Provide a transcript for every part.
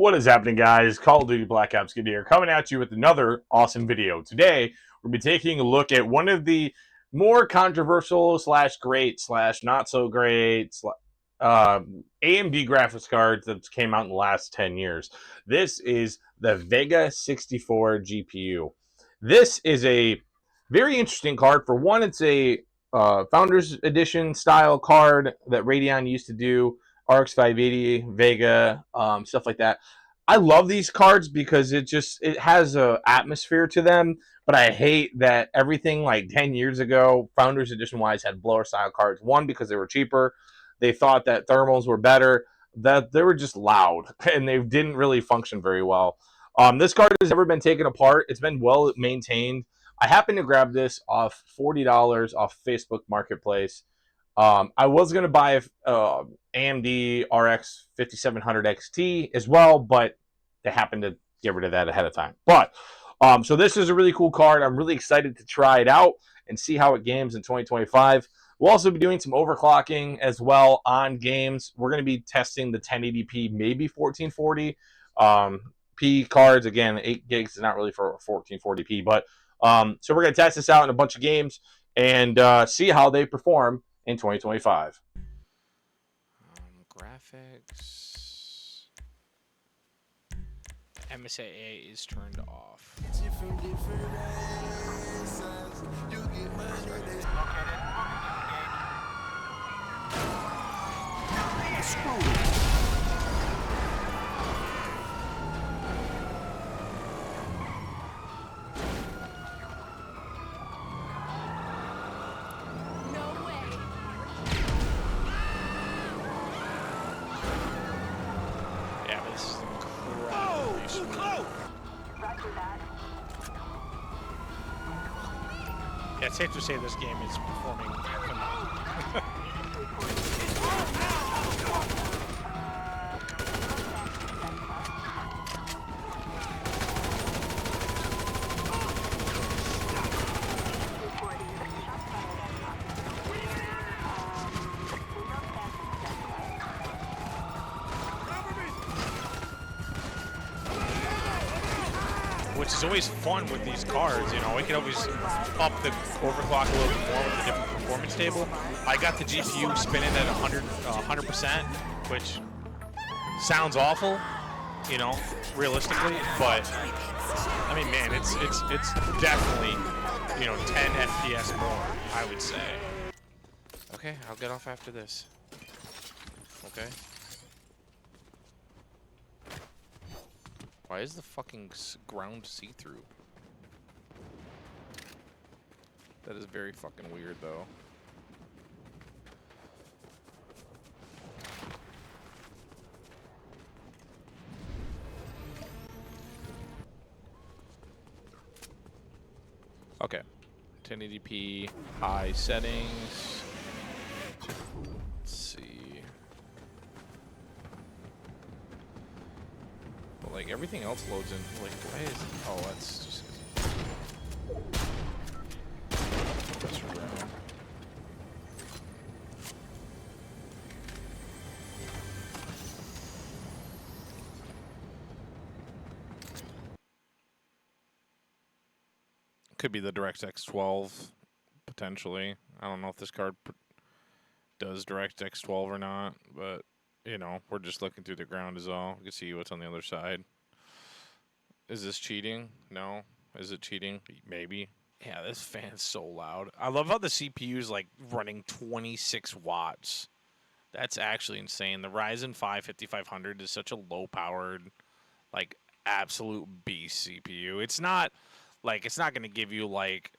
What is happening, guys? Call of Duty Black Ops Good here, coming at you with another awesome video. Today, we'll be taking a look at one of the more controversial slash great slash not so great AMD graphics cards that came out in the last 10 years. This is the Vega 64 GPU. This is a very interesting card. For one, it's a Founders Edition style card that Radeon used to do. RX 580, Vega, stuff like that. I love these cards because it has a atmosphere to them, but I hate that everything like 10 years ago, Founders Edition wise, had blower style cards. One, because they were cheaper. They thought that thermals were better. That they were just loud and they didn't really function very well. This card has never been taken apart. It's been well maintained. I happened to grab this off $40 off Facebook Marketplace. I was going to buy AMD RX 5700 XT as well, but they happened to get rid of that ahead of time. But so this is a really cool card. I'm really excited to try it out and see how it games in 2025. We'll also be doing some overclocking as well on games. We're going to be testing the 1080p, maybe 1440 P cards. Again, 8 gigs is not really for 1440p, but so we're going to test this out in a bunch of games and see how they perform in 2025. Graphics. MSAA is turned off. Yeah, it's safe to say this game is performing phenomenally. Which is always fun with these cards, you know, we can always up the overclock a little bit more with a different performance table. I got the GPU spinning at 100%, which sounds awful, you know, realistically, but I mean, man, it's definitely, you know, 10 FPS more, I would say. Okay, I'll get off after this. Okay. Why is the fucking ground see-through? That is very fucking weird, though. Okay. 1080p, high settings. Let's see. Like everything else loads in. Like, why is? Oh, that's just. That's right. Could be the DirectX 12, potentially. I don't know if this card does DirectX 12 or not, but. You know, we're just looking through the ground is all. You can see what's on the other side. Is this cheating? No. Is it cheating? Maybe. Yeah, this fan's so loud. I love how the CPU is like running 26 watts. That's actually insane. The Ryzen 5 5500 is such a low-powered, like, absolute beast CPU. It's not going to give you like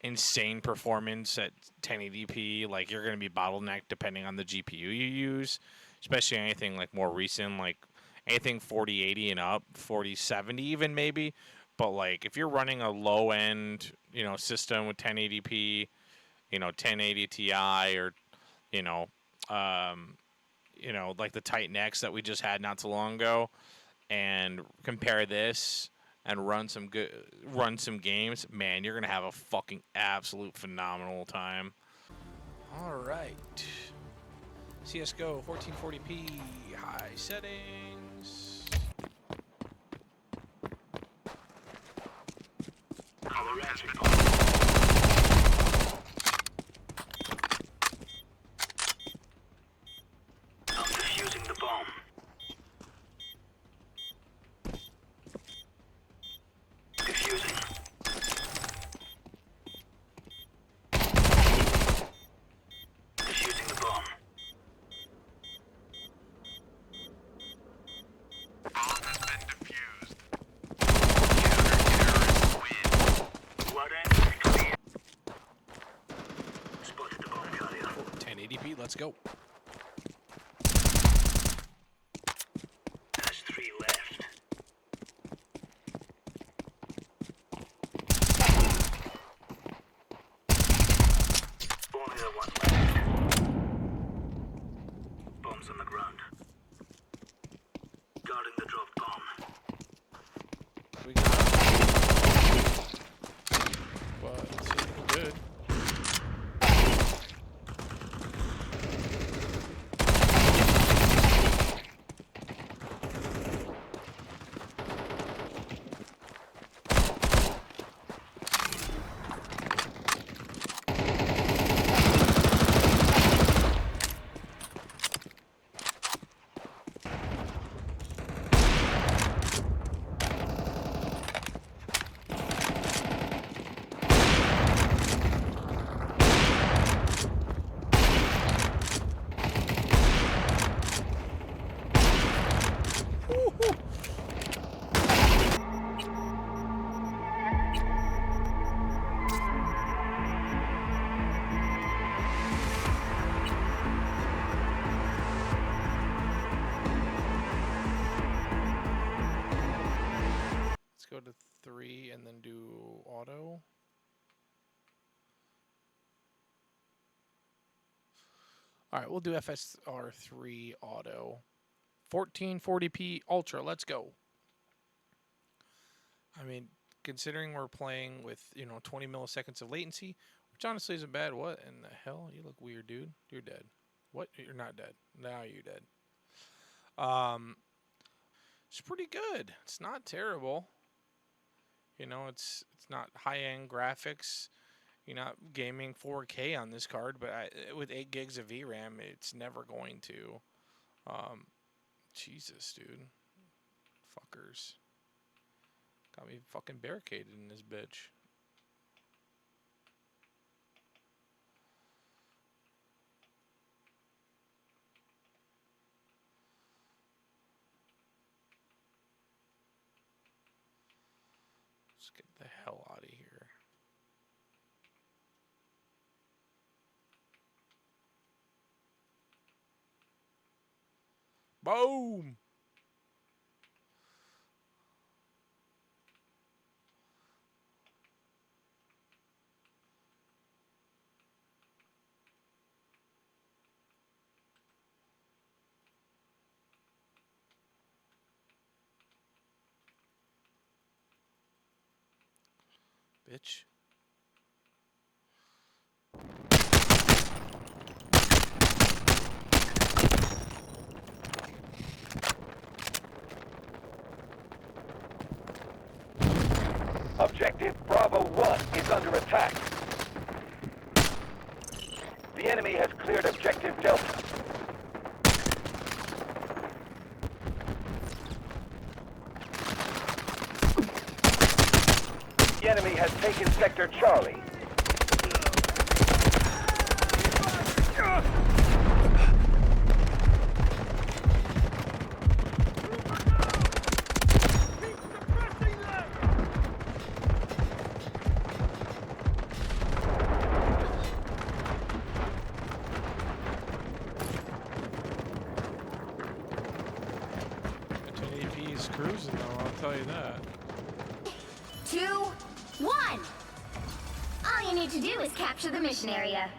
insane performance at 1080p. Like, you're going to be bottlenecked depending on the GPU you use. Especially anything like more recent, like anything 4080 and up, 4070 even maybe. But like if you're running a low end, you know, system with 1080p, you know, 1080 Ti or, like the Titan X that we just had not too long ago, and compare this and run some games, man, you're gonna have a fucking absolute phenomenal time. All right. CSGO 1440p high settings. Let's go. There's 3 left. Only the 1 left. Bombs on the ground. Guarding the dropped bomb. We got but it's good. Go to 3 and then do auto. All right, we'll do FSR3 auto. 1440p ultra, let's go. I mean, considering we're playing with, 20 milliseconds of latency, which honestly isn't bad. What in the hell? You look weird, dude. You're dead. What? You're not dead. Now you're dead. It's pretty good. It's not terrible. It's not high-end graphics. You're not gaming 4K on this card, but with 8 gigs of VRAM, it's never going to. Jesus, dude. Fuckers. Got me fucking barricaded in this bitch. Let's get the hell out of here. Boom! Bitch. Objective Bravo 1 is under attack. The enemy has cleared Objective Delta. The enemy has taken Sector Charlie. He's cruising though, I'll tell you that. 2, 1. All you need to do is capture the mission area.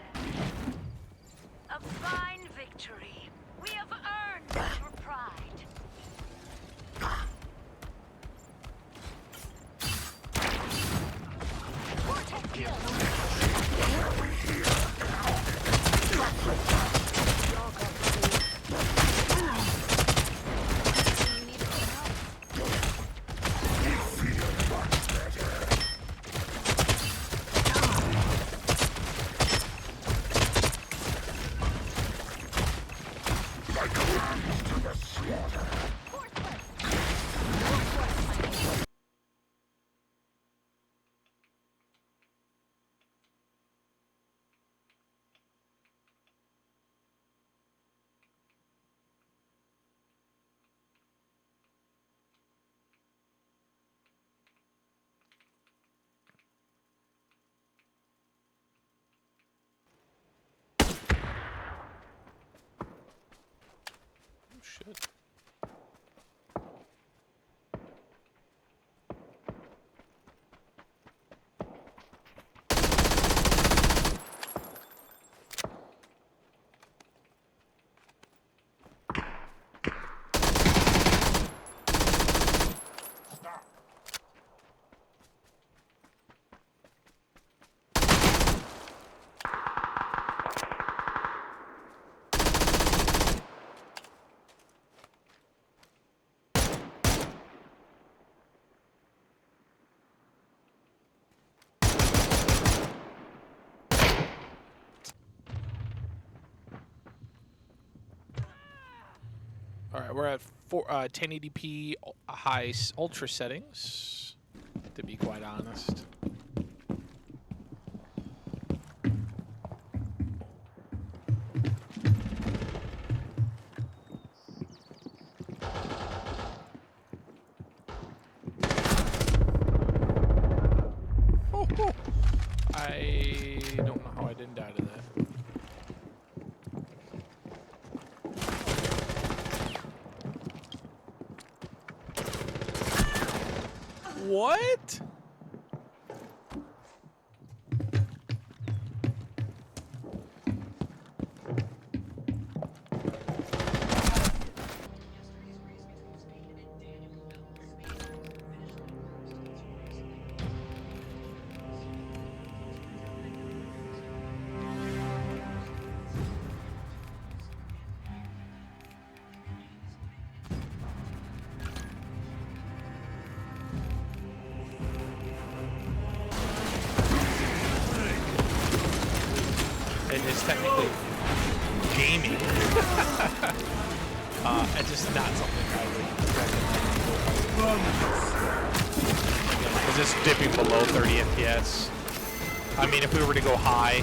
A fine victory. We have earned your pride. shit. All right, we're at 1080p high ultra settings, to be quite honest. Oh, oh. I don't know how I didn't die to that. What? It is technically gaming. It's just not something I would recommend. Because it's dipping below 30 FPS. I mean, if we were to go high,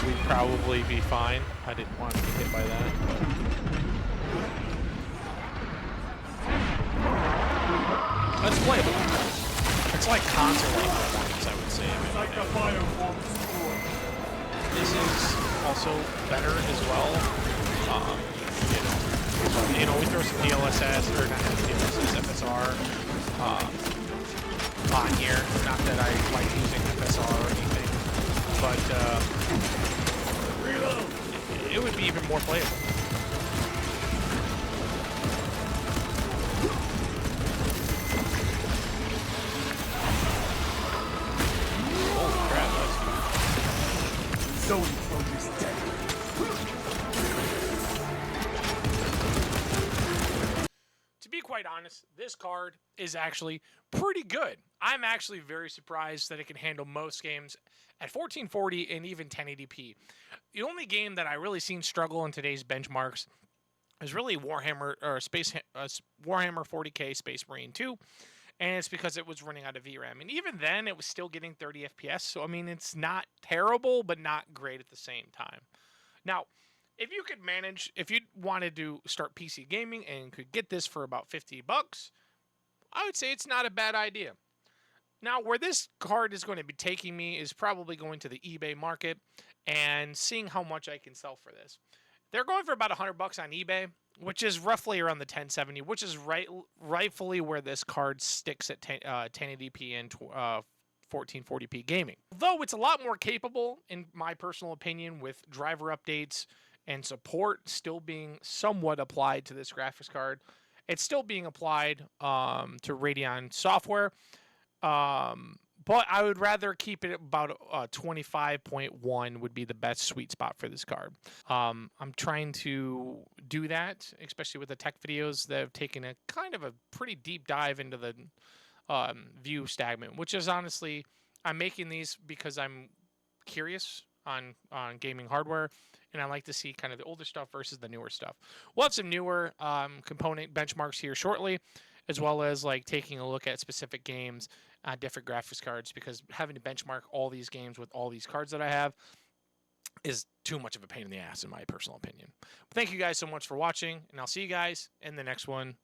we'd probably be fine. I didn't want to get hit by that. That's playable. It's like console performance, I would say. This is also better as well. You know, we throw some DLSS, or not DLSS, FSR on here. Not that I like using FSR or anything, but it would be even more playable. Holy crap, that's good. To be quite honest, this card is actually pretty good. I'm actually very surprised that it can handle most games at 1440 and even 1080p. The only game that I really seen struggle in today's benchmarks is really Warhammer 40k Space Marine 2. And it's because it was running out of VRAM. And even then, it was still getting 30 FPS. So, I mean, it's not terrible, but not great at the same time. Now, if you could manage, if you wanted to start PC gaming and could get this for about $50, I would say it's not a bad idea. Now, where this card is going to be taking me is probably going to the eBay market and seeing how much I can sell for this. They're going for about $100 on eBay, which is roughly around the 1070, which is rightfully where this card sticks at 1080p and 1440p gaming. Though it's a lot more capable, in my personal opinion, with driver updates and support still being somewhat applied to this graphics card. It's still being applied to Radeon software. But I would rather keep it about 25.1 would be the best sweet spot for this card. I'm trying to do that, especially with the tech videos that have taken a kind of a pretty deep dive into the view stagment, which is honestly, I'm making these because I'm curious on gaming hardware, and I like to see kind of the older stuff versus the newer stuff. We'll have some newer component benchmarks here shortly, as well as like taking a look at specific games on different graphics cards, because having to benchmark all these games with all these cards that I have is too much of a pain in the ass, in my personal opinion. But thank you guys so much for watching, and I'll see you guys in the next one.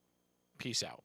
Peace out.